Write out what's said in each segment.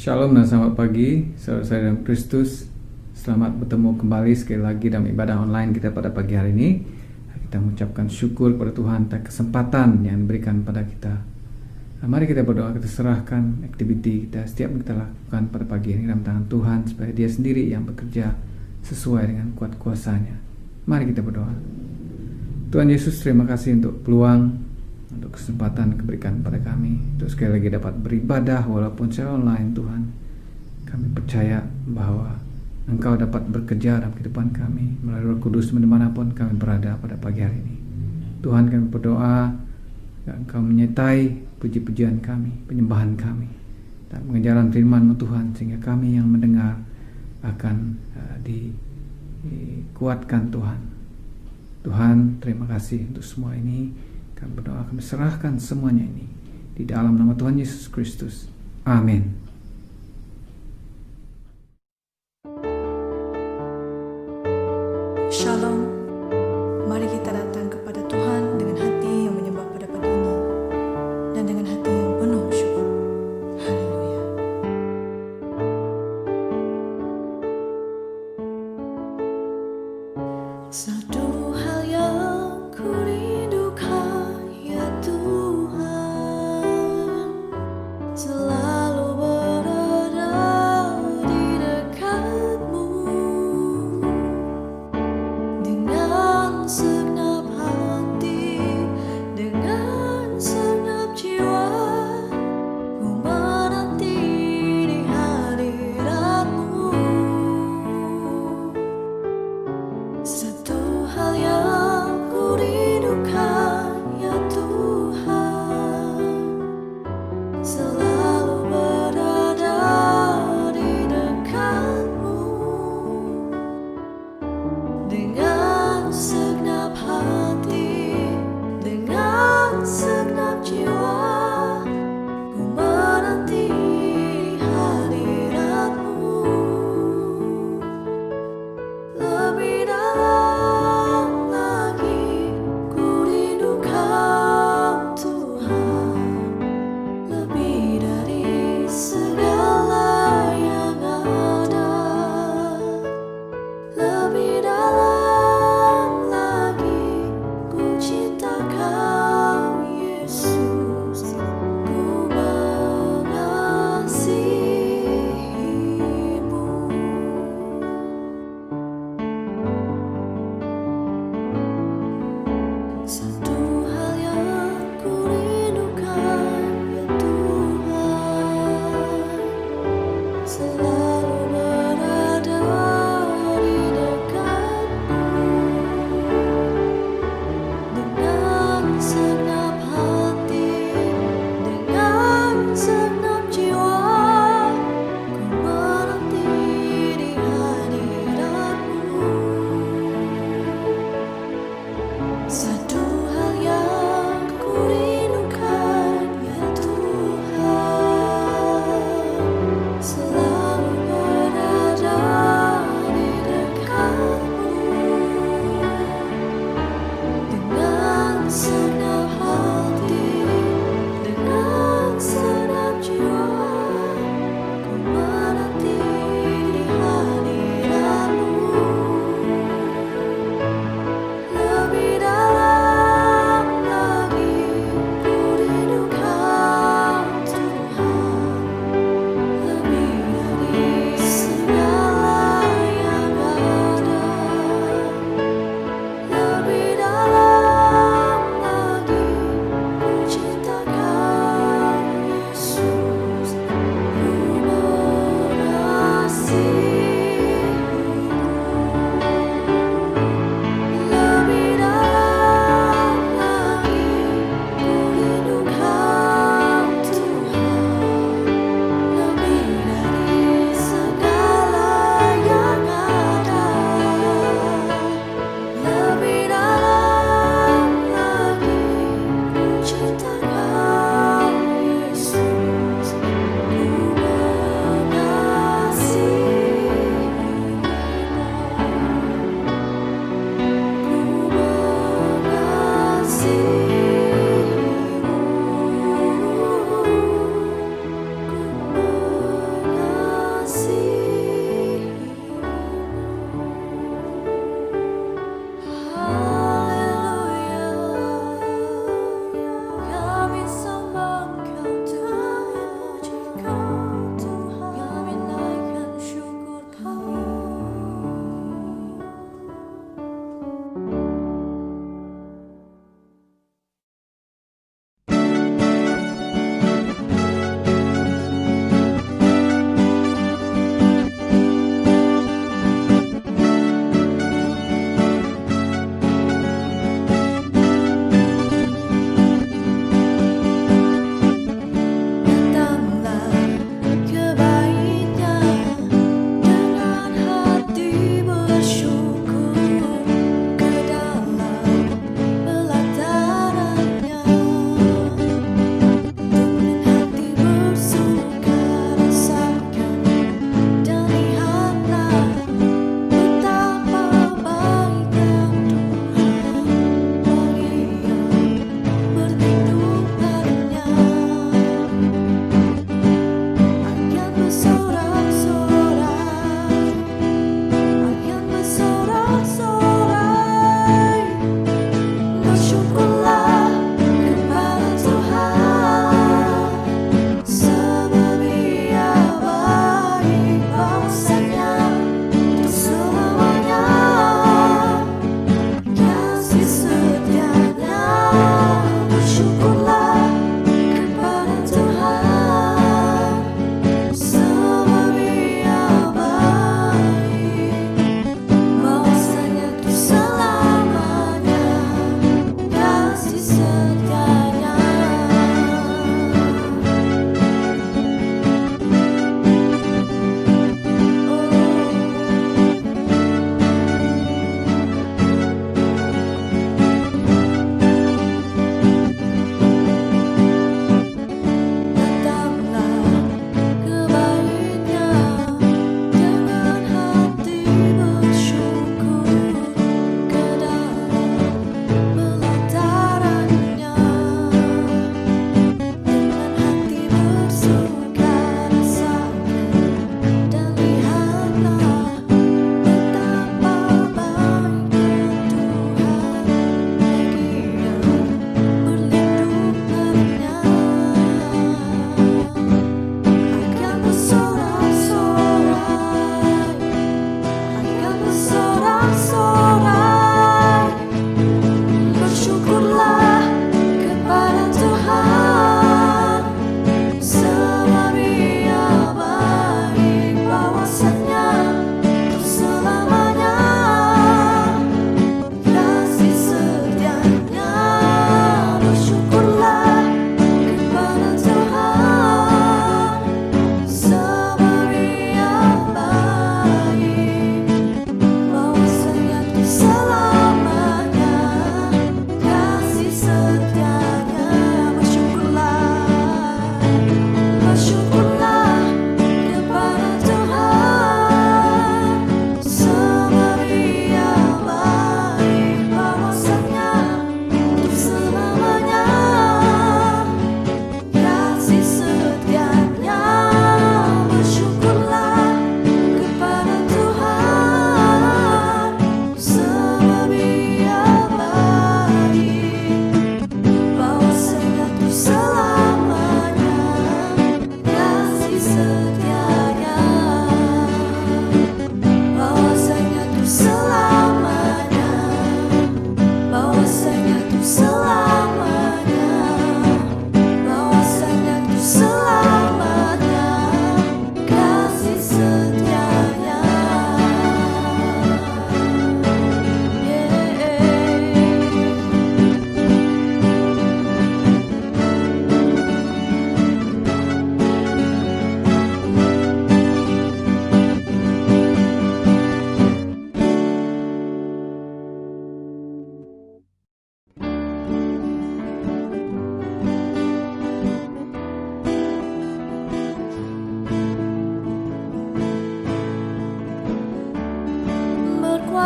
Shalom dan selamat pagi, saudara-saudara dalam Kristus. Selamat bertemu kembali sekali lagi dalam ibadah online kita pada pagi hari ini. Kita mengucapkan syukur kepada Tuhan atas kesempatan yang diberikan pada kita. Mari kita berdoa, kita serahkan aktiviti kita setiap yang kita lakukan pada pagi ini dalam tangan Tuhan, supaya Dia sendiri yang bekerja sesuai dengan kuat kuasa-Nya. Mari kita berdoa. Tuhan Yesus, terima kasih untuk peluang, untuk kesempatan diberikan pada kami untuk sekali lagi dapat beribadah walaupun secara online. Tuhan, kami percaya bahwa Engkau dapat bekerja dalam kehidupan kami melalui Roh Kudus dimanapun kami berada pada pagi hari ini. Tuhan, kami berdoa agar Engkau menyertai puji-pujian kami, penyembahan kami, dan pengajaran firman-Mu Tuhan, sehingga kami yang mendengar akan dikuatkan Tuhan. Tuhan, terima kasih untuk semua ini. Kami berdoa, kami serahkan semuanya ini di dalam nama Tuhan Yesus Kristus. Amin. Shalom. Mari kita datang kepada Tuhan dengan hati yang menyembah pada pagi ini dan dengan hati yang penuh syukur. Haleluya. Satu hal yang ku rindukan, ya Tuhan, selalu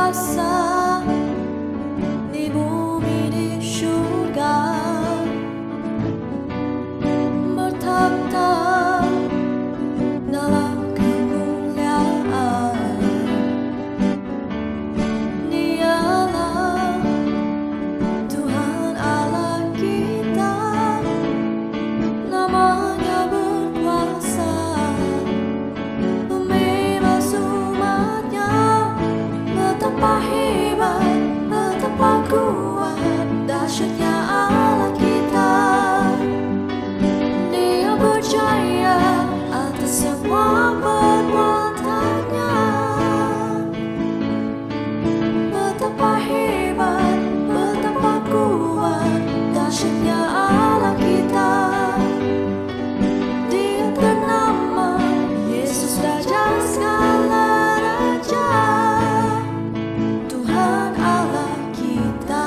berkuasa di bumi di surga, bertakhta dalam kemuliaan. Dialah Tuhan Allah kita, namanya berkuasa, membebas umatnya. Betapa hebat, betapa kuat, dahsyatnya Allah kita. Dia berjaya atas semua perbuatannya. Betapa hebat, betapa kuat, dahsyatnya Allah kita. Dia ternama Yesus, Raja segala raja, Tuhan Allah kita.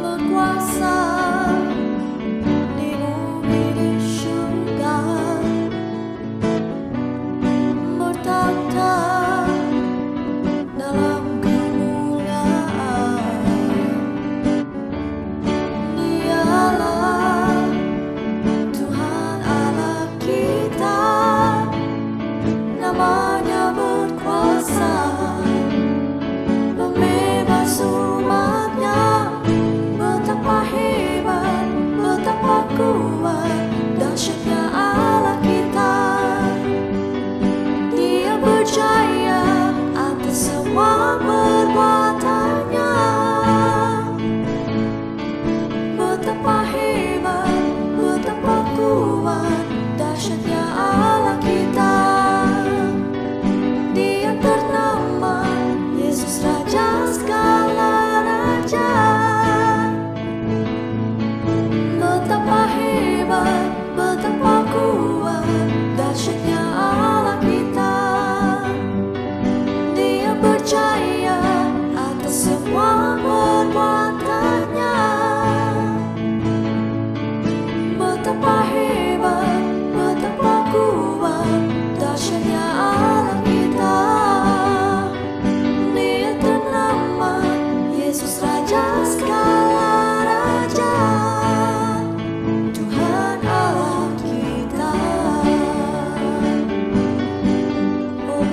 Berkuasa di bumi di surga, bertakhta dalam kemuliaan. Dialah Tuhan Allah kita, namanya berkuasa, membebas umatnya. Betapa hebat, betapa kuat, dahsyatnya Allah kita. Dia berjaya atas semua perbuatannya. Betapa hebat, betapa kuat, dahsyatnya Allah kita. Dia ternama Yesus, Raja segala raja. Betapa hebat, betapa kuat, dahsyatnya Allah kita. Dia berjaya atas semua perbuatannya. Betapa hebat, betapa kuat, dahsyatnya Allah kita. Dia ternama Yesus, Raja segala raja, Tuhan Allah kita. Oh,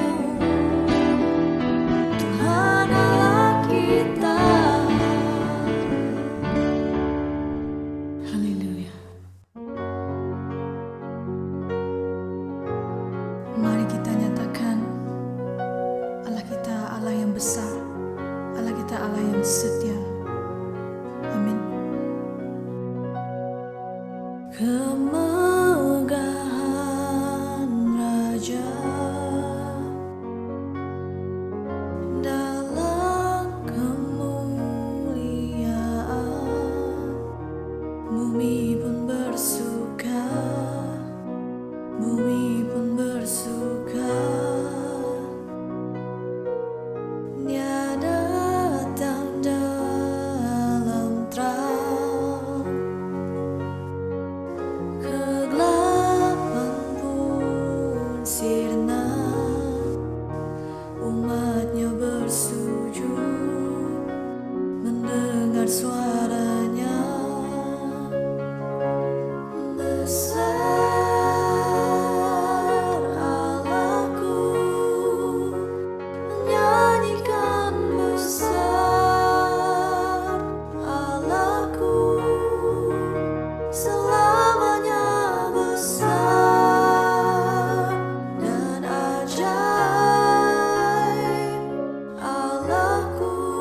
Tuhan Allah kita. Haleluya. Mari kita nyatakan Allah kita Allah yang besar, Allah kita Allah yang setia. Amin. Kemegahan Raja dalam kemuliaan, bumi pun bersuka, bumi pun bersuka. Dia datang dalam terang, kegelapan pun sirna. Umatnya bersujud mendengar suaranya. Besar Allahku, menyanyikan besar Allahku, selamanya besar dan ajaib Allahku.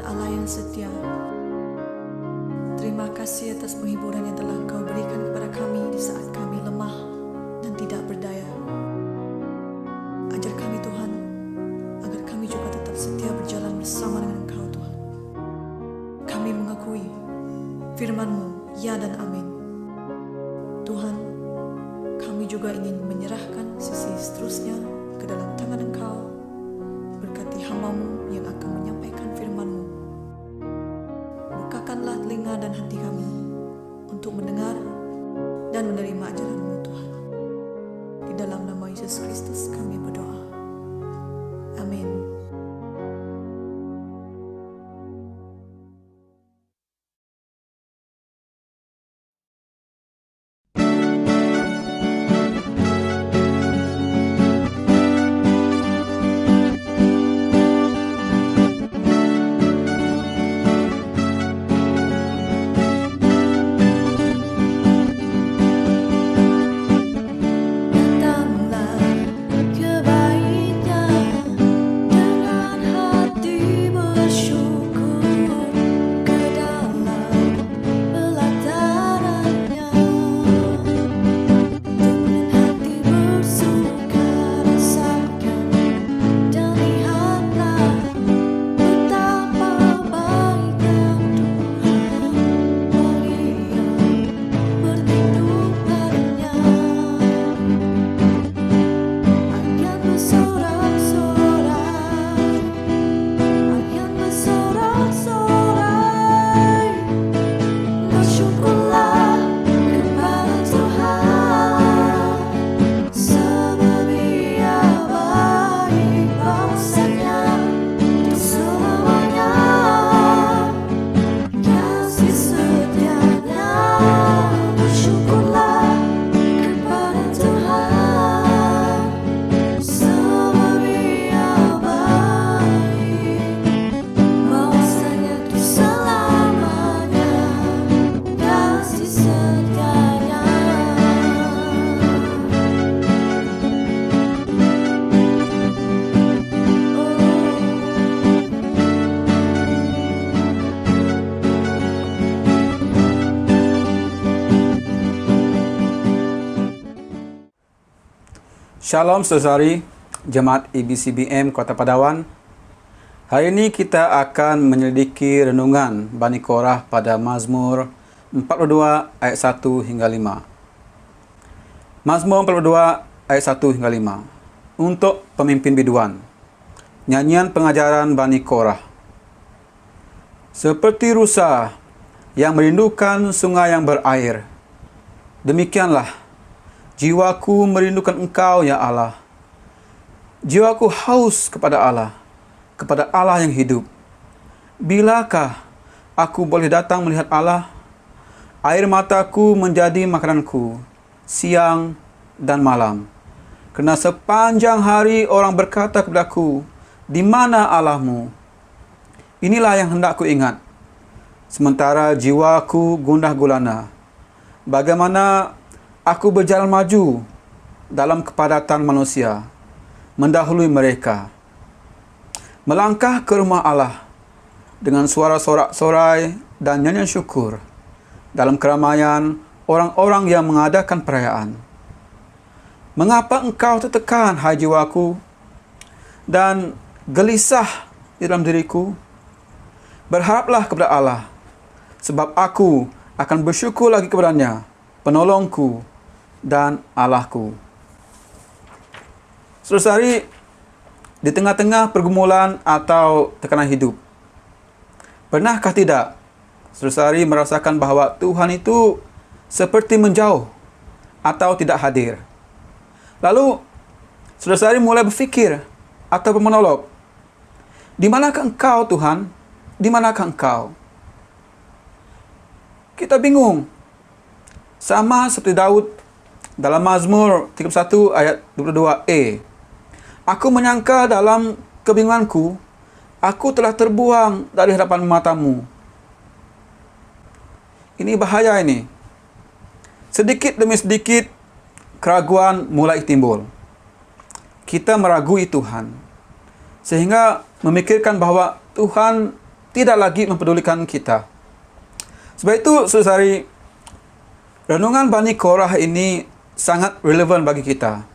Allah yang setia. Terima kasih atas penghiburan yang telah Engkau berikan kepada kami di saat kami lemah dan tidak berdaya. Ajar kami Tuhan, agar kami juga tetap setia berjalan bersama dengan Engkau Tuhan. Kami mengakui firman-Mu, ya dan amin. Tuhan, kami juga ingin menyerahkan sisi seterusnya ke dalam tangan Engkau. Berkati hamba-Mu yang akan menyampaikan firman-Mu. Bukakanlah telinga dan hati kami untuk mendengar dan menerima ajaran-Mu Tuhan. Di dalam nama Yesus Kristus kami berdoa. Amin. Shalom saudari Jemaat IBCBM Kota Padawan. Hari ini kita akan menyelidiki renungan Bani Korah pada Mazmur 42 ayat 1 hingga 5. Mazmur 42 ayat 1 hingga 5. Untuk pemimpin biduan. Nyanyian pengajaran Bani Korah. Seperti rusa yang merindukan sungai yang berair, demikianlah jiwaku merindukan Engkau, ya Allah. Jiwaku haus kepada Allah yang hidup. Bilakah aku boleh datang melihat Allah? Air mataku menjadi makananku, siang dan malam. Kerana sepanjang hari orang berkata kepadaku, di mana Allahmu? Inilah yang hendak ku ingat. Sementara jiwaku gundah gulana. Bagaimana aku berjalan maju dalam kepadatan manusia, mendahului mereka. Melangkah ke rumah Allah dengan suara sorak-sorai dan nyanyian syukur dalam keramaian orang-orang yang mengadakan perayaan. Mengapa engkau tertekan, hai jiwaku, dan gelisah di dalam diriku? Berharaplah kepada Allah, sebab aku akan bersyukur lagi kepadanya, penolongku dan Allahku. Saudari, di tengah-tengah pergumulan atau tekanan hidup, pernahkah tidak saudari merasakan bahawa Tuhan itu seperti menjauh atau tidak hadir? Lalu saudari mulai berfikir atau bermonolog, di manakah engkau Tuhan? Di manakah engkau? Kita bingung. Sama seperti Daud dalam Mazmur 31 ayat 22a. Aku menyangka dalam kebingunganku, aku telah terbuang dari hadapan matamu. Ini bahaya ini. Sedikit demi sedikit, keraguan mulai timbul. Kita meragui Tuhan, sehingga memikirkan bahawa Tuhan tidak lagi mempedulikan kita. Sebab itu, saudari, renungan Bani Korah ini sangat relevan bagi kita.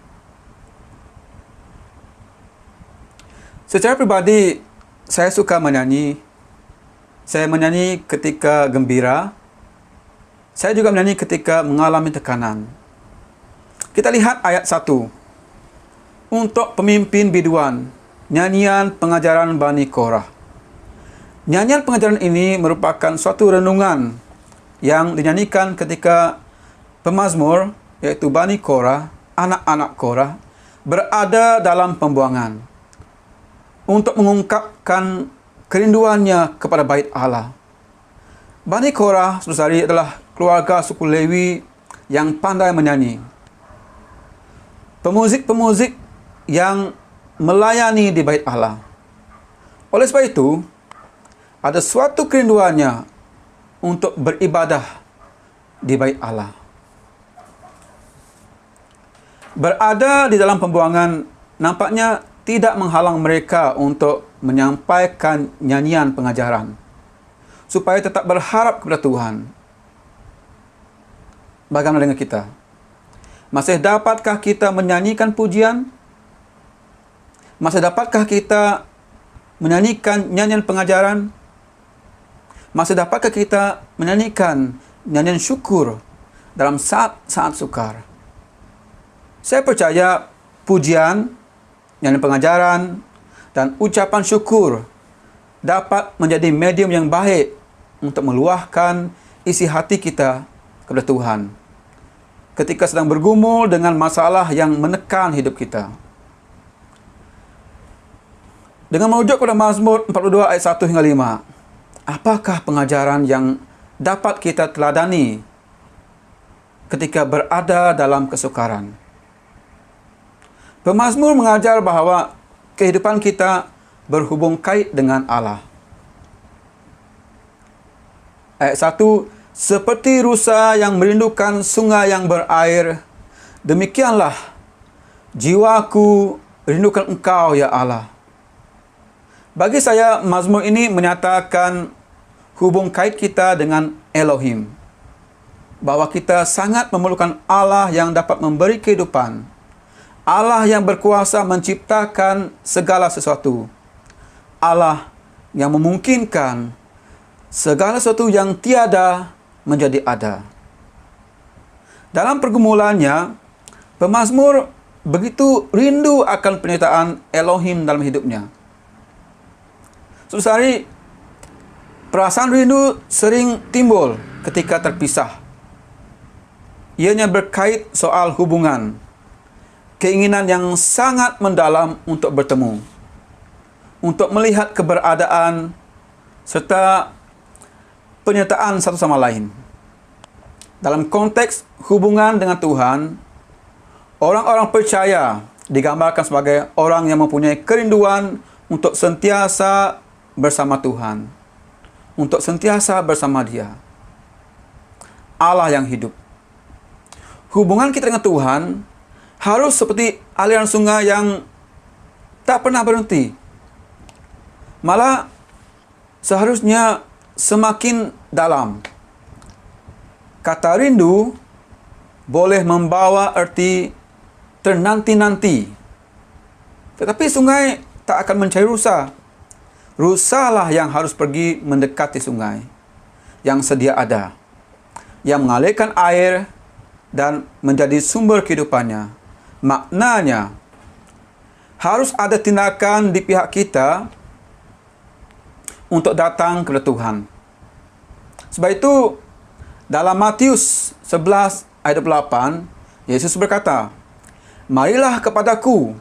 Secara pribadi, saya suka menyanyi. Saya menyanyi ketika gembira. Saya juga menyanyi ketika mengalami tekanan. Kita lihat ayat 1. Untuk pemimpin biduan, nyanyian pengajaran Bani Korah. Nyanyian pengajaran ini merupakan suatu renungan yang dinyanyikan ketika pemazmur, yaitu Bani Korah, anak-anak Korah, berada dalam pembuangan untuk mengungkapkan kerinduannya kepada bait Allah. Bani Korah, saudari, adalah keluarga suku Lewi yang pandai menyanyi. Pemuzik-pemuzik yang melayani di bait Allah. Oleh sebab itu, ada suatu kerinduannya untuk beribadah di bait Allah. Berada di dalam pembuangan nampaknya tidak menghalang mereka untuk menyampaikan nyanyian pengajaran, supaya tetap berharap kepada Tuhan. Bagaimana dengan kita? Masih dapatkah kita menyanyikan pujian? Masih dapatkah kita menyanyikan nyanyian pengajaran? Masih dapatkah kita menyanyikan nyanyian syukur dalam saat-saat sukar? Saya percaya pujian, nyanyian pengajaran, dan ucapan syukur dapat menjadi medium yang baik untuk meluahkan isi hati kita kepada Tuhan ketika sedang bergumul dengan masalah yang menekan hidup kita. Dengan merujuk kepada Mazmur 42 ayat 1 hingga 5, apakah pengajaran yang dapat kita teladani ketika berada dalam kesukaran? Pemazmur mengajar bahawa kehidupan kita berhubung kait dengan Allah. Ayat 1, seperti rusa yang merindukan sungai yang berair, demikianlah jiwaku rindukan Engkau, ya Allah. Bagi saya, mazmur ini menyatakan hubung kait kita dengan Elohim, bahwa kita sangat memerlukan Allah yang dapat memberi kehidupan, Allah yang berkuasa menciptakan segala sesuatu, Allah yang memungkinkan segala sesuatu yang tiada menjadi ada. Dalam pergumulannya, pemazmur begitu rindu akan penyertaan Elohim dalam hidupnya. Saudari, perasaan rindu sering timbul ketika terpisah. Ianya berkait soal hubungan, keinginan yang sangat mendalam untuk bertemu, untuk melihat keberadaan serta penyertaan satu sama lain. Dalam konteks hubungan dengan Tuhan, orang-orang percaya digambarkan sebagai orang yang mempunyai kerinduan untuk sentiasa bersama Tuhan, untuk sentiasa bersama Dia, Allah yang hidup. Hubungan kita dengan Tuhan harus seperti aliran sungai yang tak pernah berhenti. Malah seharusnya semakin dalam. Kata rindu boleh membawa arti ternanti-nanti. Tetapi sungai tak akan mencari rusa. Rusalah yang harus pergi mendekati sungai yang sedia ada, yang mengalirkan air dan menjadi sumber kehidupannya. Maknanya, harus ada tindakan di pihak kita untuk datang kepada Tuhan. Sebab itu, dalam Matius 11 ayat 8, Yesus berkata, "Marilah kepadaku,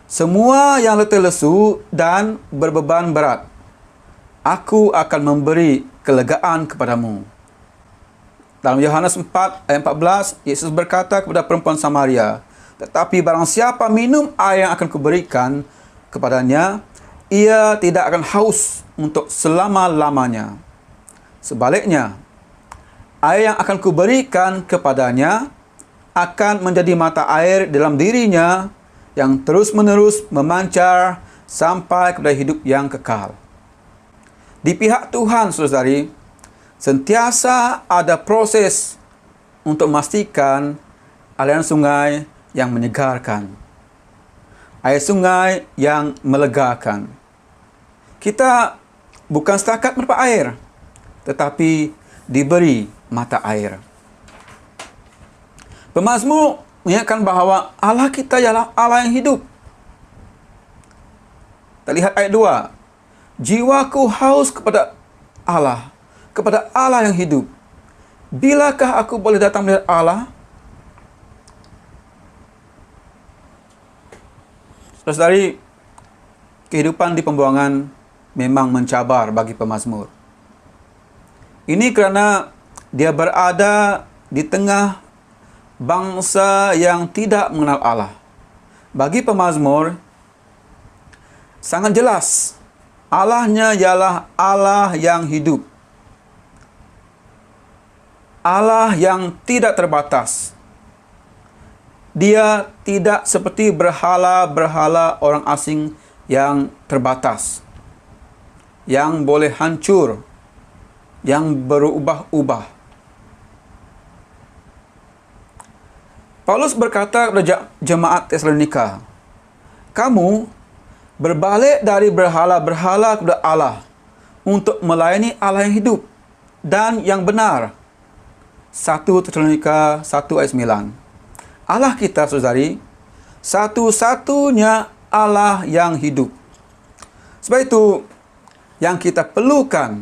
semua yang letih lesu dan berbeban berat. Aku akan memberi kelegaan kepadamu." Dalam Yohanes 4 ayat 14, Yesus berkata kepada perempuan Samaria, "Tetapi barang siapa minum air yang akan kuberikan kepadanya, ia tidak akan haus untuk selama-lamanya. Sebaliknya, air yang akan kuberikan kepadanya akan menjadi mata air dalam dirinya yang terus-menerus memancar sampai kepada hidup yang kekal." Di pihak Tuhan, saudari, sentiasa ada proses untuk memastikan aliran sungai yang menyegarkan, air sungai yang melegakan. Kita bukan setakat mendapat air, tetapi diberi mata air. Pemazmur mengingatkan bahawa Allah kita ialah Allah yang hidup. Kita lihat ayat 2. Jiwaku haus kepada Allah yang hidup. Bilakah aku boleh datang melihat Allah? Saudari, kehidupan di pembuangan memang mencabar bagi pemazmur. Ini kerana dia berada di tengah bangsa yang tidak mengenal Allah. Bagi pemazmur, sangat jelas Allahnya ialah Allah yang hidup, Allah yang tidak terbatas. Dia tidak seperti berhala-berhala orang asing yang terbatas, yang boleh hancur, yang berubah-ubah. Paulus berkata kepada jemaat Tesalonika, kamu berbalik dari berhala-berhala kepada Allah untuk melayani Allah yang hidup dan yang benar. 1 Tesalonika 1 ayat 9. Allah kita, saudari, satu-satunya Allah yang hidup. Sebab itu, yang kita perlukan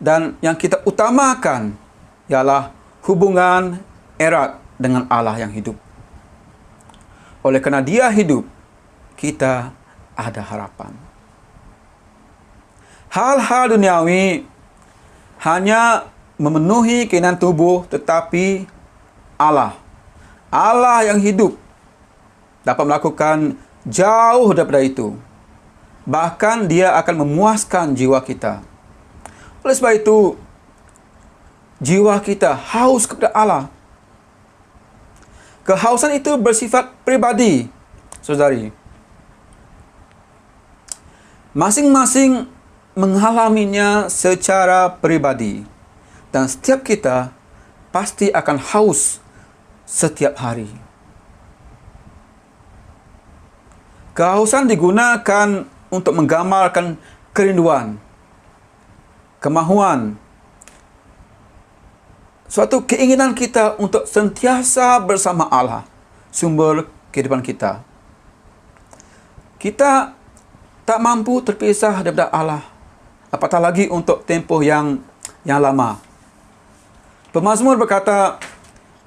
dan yang kita utamakan ialah hubungan erat dengan Allah yang hidup. Oleh kerana Dia hidup, kita ada harapan. Hal-hal duniawi hanya memenuhi keinginan tubuh, tetapi Allah yang hidup dapat melakukan jauh daripada itu. Bahkan Dia akan memuaskan jiwa kita. Oleh sebab itu, jiwa kita haus kepada Allah. Kehausan itu bersifat pribadi, saudari. Masing-masing mengalaminya secara pribadi. Dan setiap kita pasti akan haus setiap hari. Kehausan digunakan untuk menggambarkan kerinduan, kemahuan, suatu keinginan kita untuk sentiasa bersama Allah, sumber kehidupan kita. Kita tak mampu terpisah daripada Allah, apatah lagi untuk tempoh yang lama. Pemazmur berkata,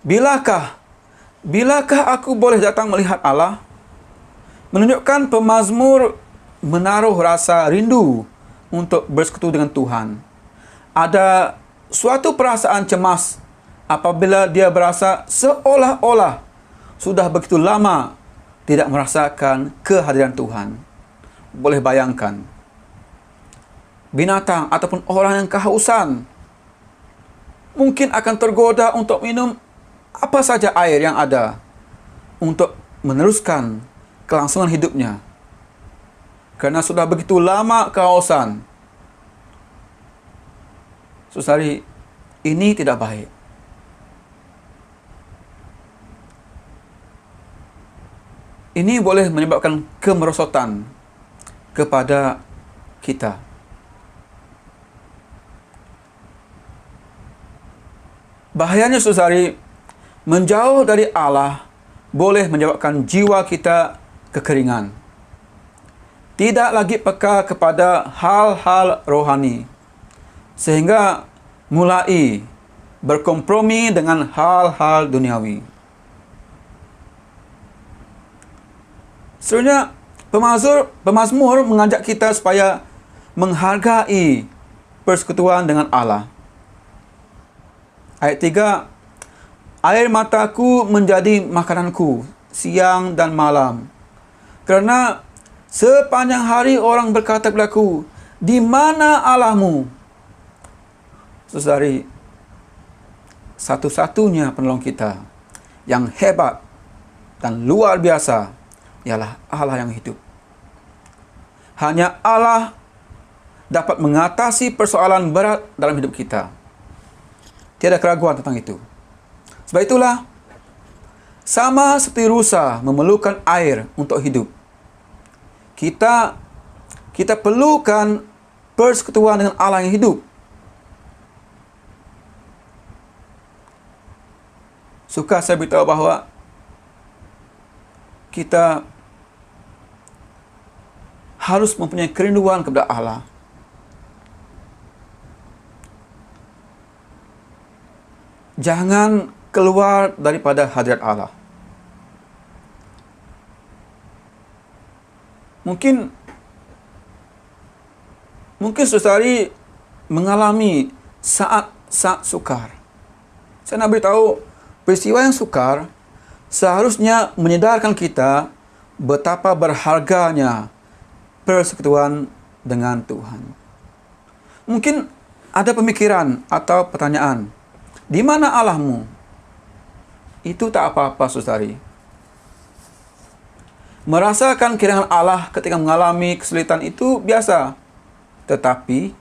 Bilakah aku boleh datang melihat Allah? Menunjukkan pemazmur menaruh rasa rindu untuk bersekutu dengan Tuhan. Ada suatu perasaan cemas apabila dia berasa seolah-olah sudah begitu lama tidak merasakan kehadiran Tuhan. Boleh bayangkan, binatang ataupun orang yang kehausan mungkin akan tergoda untuk minum apa saja air yang ada untuk meneruskan kelangsungan hidupnya. Kerana sudah begitu lama kehausan. Saudari, ini tidak baik. Ini boleh menyebabkan kemerosotan kepada kita. Bahayanya, saudari, menjauh dari Allah boleh menyebabkan jiwa kita kekeringan. Tidak lagi peka kepada hal-hal rohani, sehingga mulai berkompromi dengan hal-hal duniawi. Sebenarnya, pemazmur mengajak kita supaya menghargai persekutuan dengan Allah. Ayat 3, air mataku menjadi makananku siang dan malam. Kerana sepanjang hari orang berkata kepadaku, di mana Allahmu? Saudari, satu-satunya penolong kita yang hebat dan luar biasa ialah Allah yang hidup. Hanya Allah dapat mengatasi persoalan berat dalam hidup kita. Tiada keraguan tentang itu. Sebab itulah, sama seperti rusa memerlukan air untuk hidup, kita perlukan persekutuan dengan Allah yang hidup. Suka saya beritahu bahawa kita harus mempunyai kerinduan kepada Allah. Jangan keluar daripada hadirat Allah. Mungkin saudari mengalami saat sukar. Saya nak beritahu, peristiwa yang sukar seharusnya menyedarkan kita betapa berharganya persekutuan dengan Tuhan. Mungkin ada pemikiran atau pertanyaan, di mana Allahmu? Itu tak apa-apa, saudari. Merasakan kehilangan Allah ketika mengalami kesulitan itu biasa. Tetapi,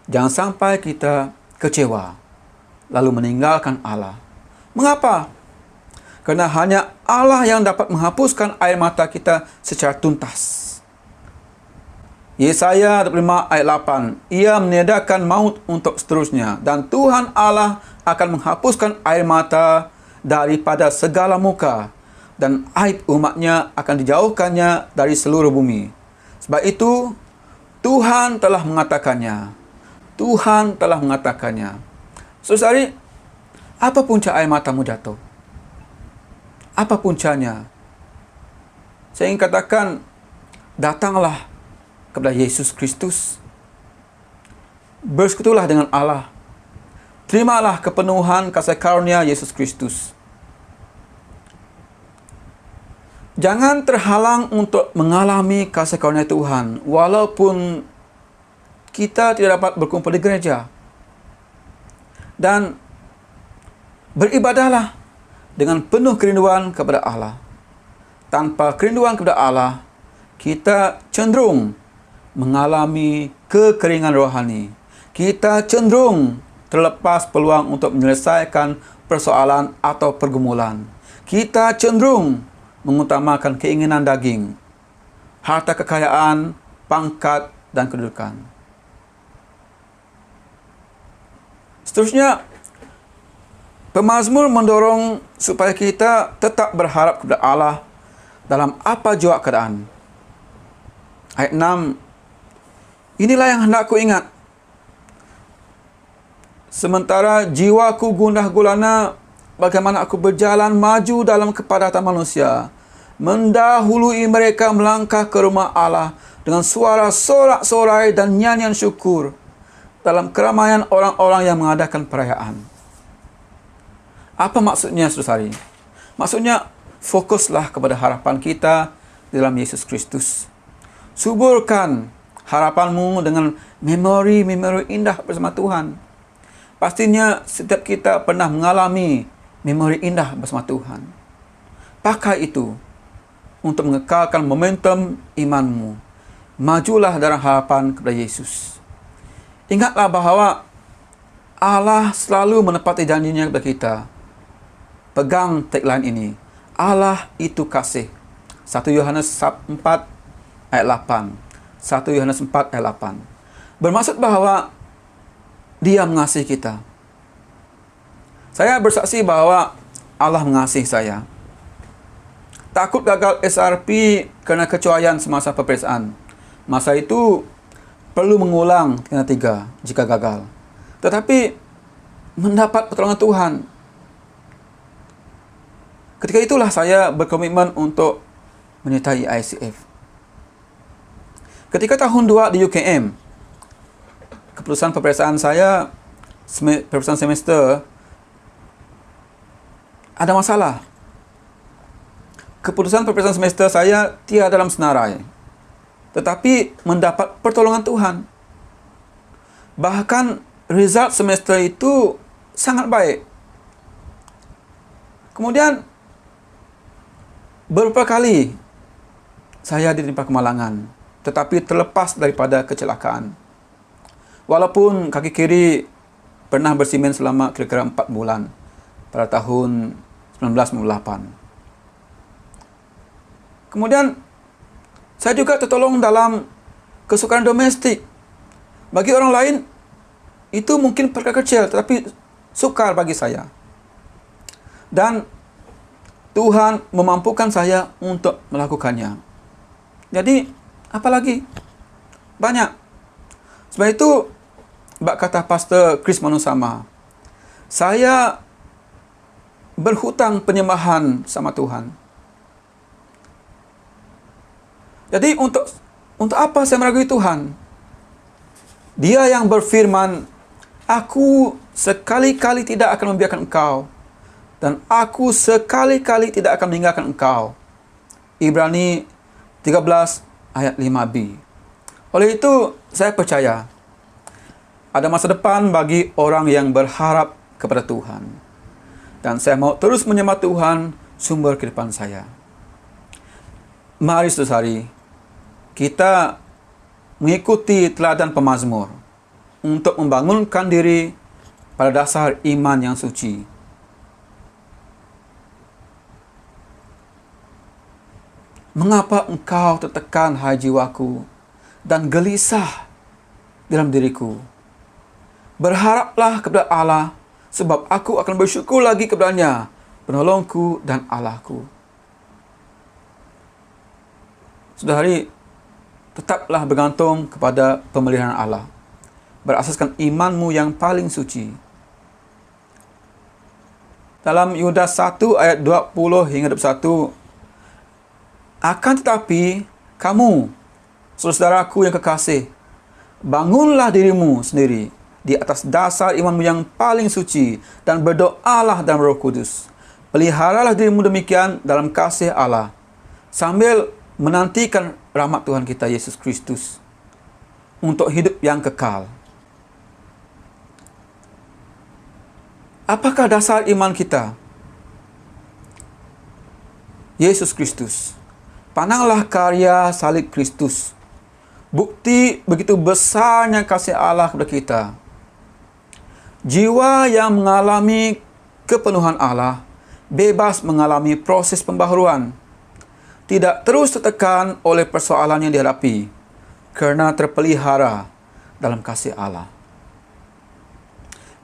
jangan sampai kita kecewa, lalu meninggalkan Allah. Mengapa? Kerana hanya Allah yang dapat menghapuskan air mata kita secara tuntas. Yesaya 25 ayat 8, Ia meniadakan maut untuk seterusnya, dan Tuhan Allah akan menghapuskan air mata daripada segala muka, dan aib umatnya akan dijauhkannya dari seluruh bumi. Sebab itu, Tuhan telah mengatakannya. Tuhan telah mengatakannya. Saudari, apa punca air matamu jatuh? Apa puncanya? Saya ingin katakan, datanglah kepada Yesus Kristus. Bersekutulah dengan Allah. Terimalah kepenuhan kasih karunia Yesus Kristus. Jangan terhalang untuk mengalami kasih karunia Tuhan, walaupun kita tidak dapat berkumpul di gereja. Dan beribadahlah dengan penuh kerinduan kepada Allah. Tanpa kerinduan kepada Allah, kita cenderung mengalami kekeringan rohani. Kita cenderung terlepas peluang untuk menyelesaikan persoalan atau pergumulan. Kita cenderung mengutamakan keinginan daging, harta kekayaan, pangkat, dan kedudukan. Seterusnya, pemazmur mendorong supaya kita tetap berharap kepada Allah dalam apa jua keadaan. Ayat 6, inilah yang hendak ku ingat. Sementara jiwaku gundah gulana, bagaimana aku berjalan maju dalam kepadatan manusia, mendahului mereka melangkah ke rumah Allah dengan suara sorak-sorai dan nyanyian syukur dalam keramaian orang-orang yang mengadakan perayaan. Apa maksudnya, saudari? Maksudnya, fokuslah kepada harapan kita dalam Yesus Kristus. Suburkan harapanmu dengan memori-memori indah bersama Tuhan. Pastinya setiap kita pernah mengalami memori indah bersama Tuhan. Pakai itu untuk mengekalkan momentum imanmu. Majulah dalam harapan kepada Yesus. Ingatlah bahawa Allah selalu menepati janjinya kepada kita. Pegang tagline ini. Allah itu kasih. 1 Yohanes 4 ayat 8. 1 Yohanes 4 ayat 8. Bermaksud bahawa Dia mengasihi kita. Saya bersaksi bahawa Allah mengasihi saya. Takut gagal SRP kerana kecuaian semasa peperiksaan. Masa itu perlu mengulang ketiga jika gagal. Tetapi mendapat pertolongan Tuhan. Ketika itulah saya berkomitmen untuk menyertai ICF. Ketika tahun 2 di UKM, keputusan peperiksaan saya, peperiksaan semester, ada masalah. Keputusan peperiksaan semester saya tiada dalam senarai, tetapi mendapat pertolongan Tuhan. Bahkan result semester itu sangat baik. Kemudian beberapa kali saya ditimpa kemalangan, tetapi terlepas daripada kecelakaan. Walaupun kaki kiri pernah bersimen selama kira-kira 4 bulan pada tahun 1998. Kemudian saya juga tertolong dalam kesukaran domestik. Bagi orang lain itu mungkin perkara kecil, tetapi sukar bagi saya. Dan Tuhan memampukan saya untuk melakukannya. Jadi, apalagi? Banyak. Sebab itu, bak kata Pastor Chris Manusama, saya berhutang penyembahan sama Tuhan. Jadi, untuk apa saya meragui Tuhan? Dia yang berfirman, "Aku sekali-kali tidak akan membiarkan engkau, dan aku sekali-kali tidak akan meninggalkan engkau." Ibrani 13 ayat 5b. Oleh itu, saya percaya ada masa depan bagi orang yang berharap kepada Tuhan. Dan saya mau terus menyembah Tuhan, sumber kehidupan saya. Mari saudari, kita mengikuti teladan pemazmur untuk membangunkan diri pada dasar iman yang suci. Mengapa engkau tertekan, hai jiwaku, dan gelisah dalam diriku? Berharaplah kepada Allah, sebab aku akan bersyukur lagi kepadanya, penolongku dan Allahku. Saudari, tetaplah bergantung kepada pemeliharaan Allah, berasaskan imanmu yang paling suci. Dalam Yudas 1 ayat 20 hingga 21, akan tetapi kamu, saudaraku yang kekasih, bangunlah dirimu sendiri di atas dasar imanmu yang paling suci, dan berdoalah dalam Roh Kudus. Peliharalah dirimu demikian dalam kasih Allah, sambil menantikan rahmat Tuhan kita Yesus Kristus untuk hidup yang kekal. Apakah dasar iman kita? Yesus Kristus. Pandanglah karya salib Kristus. Bukti begitu besarnya kasih Allah kepada kita. Jiwa yang mengalami kepenuhan Allah bebas mengalami proses pembaharuan. Tidak terus tertekan oleh persoalan yang dihadapi, kerana terpelihara dalam kasih Allah.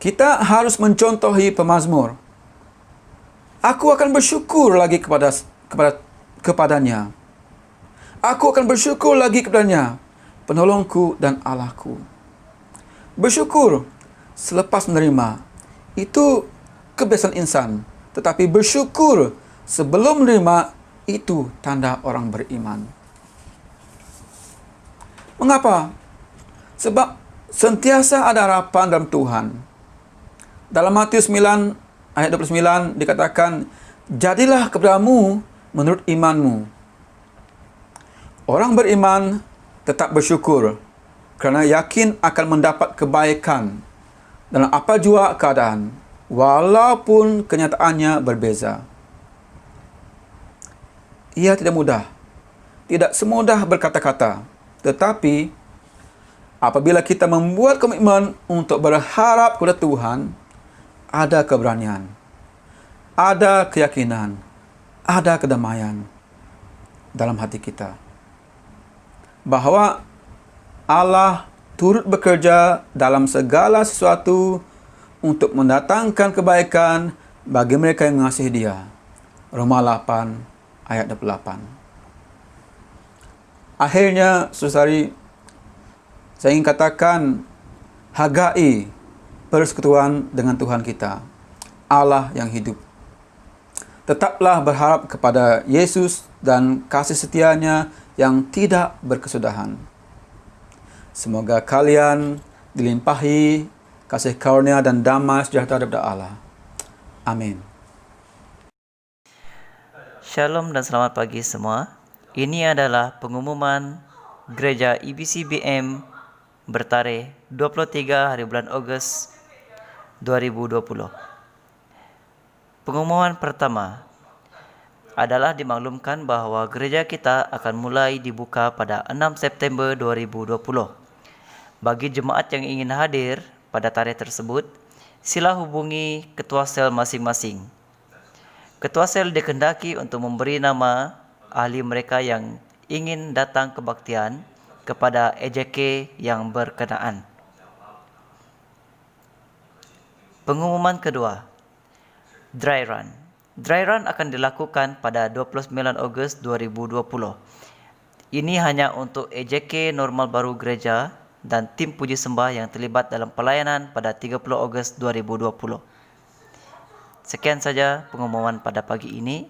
Kita harus mencontohi pemazmur. Aku akan bersyukur lagi kepadanya. Aku akan bersyukur lagi kepadanya, penolongku dan Allahku. Bersyukur selepas menerima, itu kebiasaan insan. Tetapi bersyukur sebelum menerima, itu tanda orang beriman. Mengapa? Sebab sentiasa ada harapan dalam Tuhan. Dalam Matius 9 ayat 29 dikatakan, jadilah kepadamu menurut imanmu. Orang beriman tetap bersyukur kerana yakin akan mendapat kebaikan dalam apa jua keadaan, walaupun kenyataannya berbeza. Ia tidak mudah, tidak semudah berkata-kata, tetapi apabila kita membuat komitmen untuk berharap kepada Tuhan, ada keberanian, ada keyakinan, ada kedamaian dalam hati kita, bahawa Allah turut bekerja dalam segala sesuatu untuk mendatangkan kebaikan bagi mereka yang mengasihi Dia. Roma 8 ayat 28. Akhirnya, saudari, saya ingin katakan, hargai persekutuan dengan Tuhan kita, Allah yang hidup. Tetaplah berharap kepada Yesus dan kasih setianya yang tidak berkesudahan. Semoga kalian dilimpahi kasih karunia dan damai sejahtera daripada Allah. Amin. Shalom dan selamat pagi semua. Ini adalah pengumuman Gereja EBCBM bertarikh 23 hari bulan Ogos 2020. Pengumuman pertama adalah dimaklumkan bahawa gereja kita akan mulai dibuka pada 6 September 2020. Bagi jemaat yang ingin hadir pada tarikh tersebut, sila hubungi ketua sel masing-masing. Ketua sel dikehendaki untuk memberi nama ahli mereka yang ingin datang kebaktian kepada EJK yang berkenaan. Pengumuman kedua, Dry Run. Dry Run akan dilakukan pada 29 Ogos 2020. Ini hanya untuk EJK Normal Baru Gereja dan tim puji sembah yang terlibat dalam pelayanan pada 30 Ogos 2020. Sekian saja pengumuman pada pagi ini.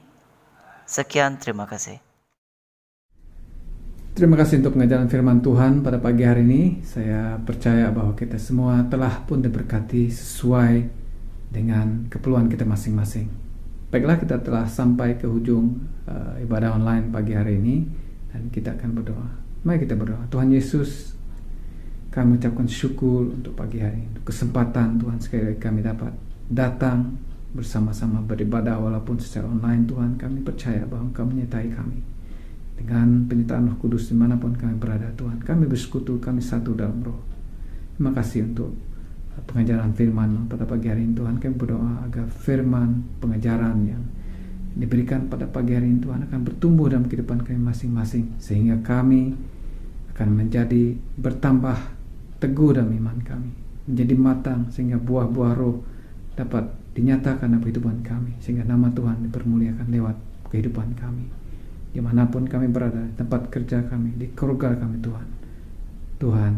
Sekian, terima kasih. Terima kasih untuk pengajaran firman Tuhan pada pagi hari ini. Saya percaya bahwa kita semua telah pun diberkati sesuai dengan keperluan kita masing-masing. Baiklah, kita telah sampai ke ujung ibadah online pagi hari ini dan kita akan berdoa. Mari kita berdoa. Tuhan Yesus, kami ucapkan syukur untuk pagi hari ini, untuk kesempatan Tuhan sekali lagi kami dapat datang bersama-sama beribadah walaupun secara online. Tuhan, kami percaya bahwa Engkau menyertai kami dengan penyertaan Roh Kudus dimanapun kami berada. Tuhan, kami bersekutu, kami satu dalam Roh. Terima kasih untuk pengajaran firman pada pagi hari ini. Tuhan, kami berdoa agar firman pengajaran yang diberikan pada pagi hari ini Tuhan akan bertumbuh dalam kehidupan kami masing-masing, sehingga kami akan menjadi bertambah teguh dalam iman kami, menjadi matang, sehingga buah-buah Roh dapat dinyatakan dalam kehidupan kami, sehingga nama Tuhan dipermuliakan lewat kehidupan kami dimanapun kami berada, di tempat kerja kami, di keluarga kami. Tuhan,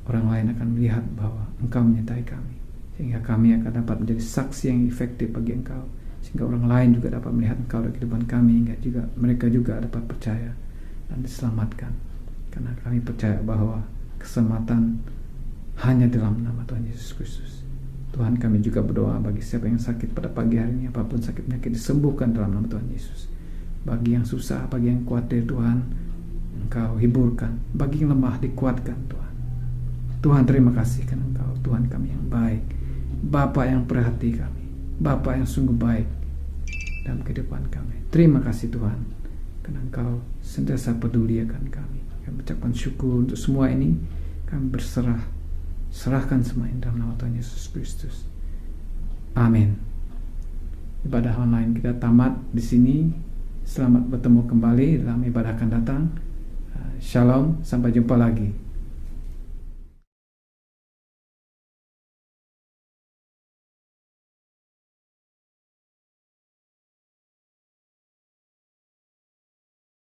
orang lain akan melihat bahwa Engkau menyertai kami, sehingga kami akan dapat menjadi saksi yang efektif bagi Engkau, sehingga orang lain juga dapat melihat Engkau dalam kehidupan kami, hingga juga mereka juga dapat percaya dan diselamatkan. Karena kami percaya bahwa keselamatan hanya dalam nama Tuhan Yesus Kristus. Tuhan, kami juga berdoa bagi siapa yang sakit pada pagi hari ini, apapun sakit penyakit disembuhkan dalam nama Tuhan Yesus. Bagi yang susah, bagi yang khawatir, Tuhan, Engkau hiburkan. Bagi yang lemah, dikuatkan Tuhan. Tuhan, terima kasih karena Engkau Tuhan kami yang baik, Bapa yang perhati kami, Bapa yang sungguh baik dalam kehidupan kami. Terima kasih Tuhan karena Engkau sentiasa peduli akan kami. Kami ucapkan syukur untuk semua ini. Kami berserah, serahkan semua ini dalam nama Tuhan Yesus Kristus. Amin. Ibadah online kita tamat di sini. Selamat bertemu kembali dalam ibadah akan datang. Shalom, sampai jumpa lagi.